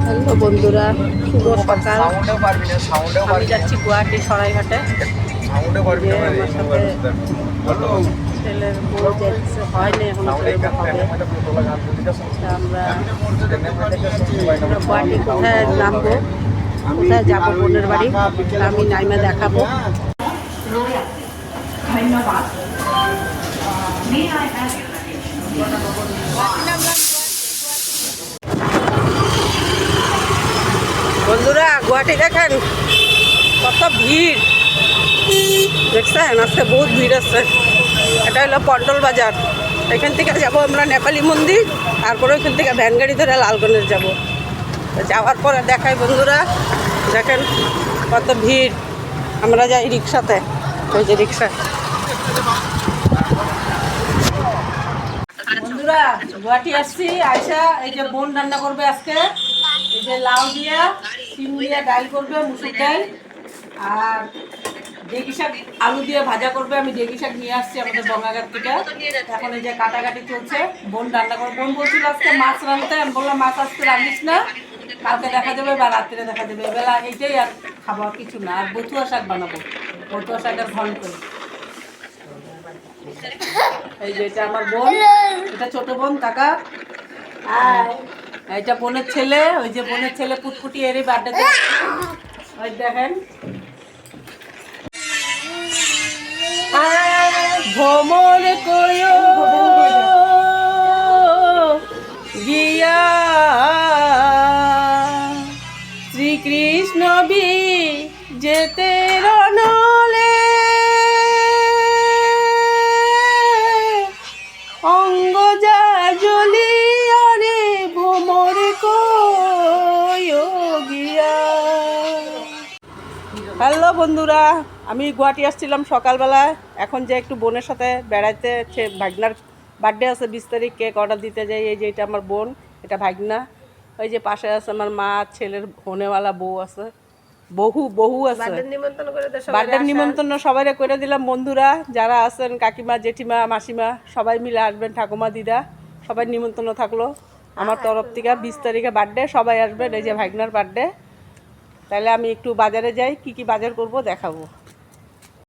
Hello বন্ধুরা, শুভ সকাল। আমি যাচ্ছি গুয়াহাটি সরাইঘাটে। যে আমার সাথে ছেলের বউ যাচ্ছে, হয়নি এখনো, ছেলের বউ হবে। আমরা গুয়াহাটি কোথায় নামবো, কোথায় যাবো বোনের বাড়ি, আমি নাইমা দেখাবো। ধন্যবাদ। বন্ধুরা, গুয়াহাটি দেখেন কত ভিড়, দেখছেন? আজকে বহুত ভিড় আছে। এটা হলো পন্টল বাজার। এখান থেকে যাবো আমরা নেপালি মন্দির, তারপরে ওইখান থেকে ভ্যান গাড়ি ধরে লালগঞ্জের যাবো। যাওয়ার পরে দেখাই বন্ধুরা, দেখেন কত ভিড়। আমরা যাই রিক্সাতে, ওই যে রিক্সা। বন্ধুরা, গুয়াহাটি আসছি, আয়সা এই যে বোন রান্না করবে আজকে। এই যে লাউ দিয়া সিম দিয়া ডাল করবে, মুসুর ডাল, আর ডেকি শাক আলু দিয়ে ভাজা করবে। আমি ডেকি শাক নিয়ে আসছি আমাদের বঙ্গাঘাট থেকে। এখন এই যে কাটাকাটি চলছে, বোন রান্না করবে। বোন বলছিল আজকে মাছ রাঁধতে, আমি বললাম মাছ আজকে রান্ধিস না, কালকে দেখা যাবে বা রাত্রে দেখা যাবে। এবেলা এইটাই আর খাবো, আর কিছু না। আর বথুয়া শাক বানাবো, বথুয়া শাকের ঘন করে। এই যে এটা আমার বোন, এটা ছোট বোন কাকা, এটা বোনের ছেলে। ওই যে বোনের ছেলে পুটপুটি, এরই বার্থডে। ওই দেখেন ভ্রমণ কয়ো গিয়া শ্রীকৃষ্ণ বি যেতে রণলে অঙ্গ যা জ্বলিয়া রে ভ্রমণ কয়ো গিয়া। হ্যালো বন্ধুরা, আমি গুয়াহাটি আসছিলাম সকালবেলায়। এখন যে একটু বোনের সাথে বেড়াইতে, ভাগনার বার্থডে আছে 20 তারিখ, কেক অর্ডার দিতে যাই। এই যে এটা আমার বোন, এটা ভাগনা। ওই যে পাশে আছে আমার মা, ছেলের হোনেওয়ালা বউ আছে, বহু আছে। বার্থডে নিমন্ত্রণ সবাই করে দিলাম। বন্ধুরা যারা আছেন, কাকিমা, জেঠিমা, মাসিমা, সবাই মিলে আসবেন। ঠাকুমা, দিদা, সবাই নিমন্ত্রণ থাকলো আমার তরফ থেকে। 20 তারিখে বার্থডে, সবাই আসবেন। এই যে ভাগনার বার্থডে। তাহলে আমি একটু বাজারে যাই, কি কি বাজার করব দেখাবো।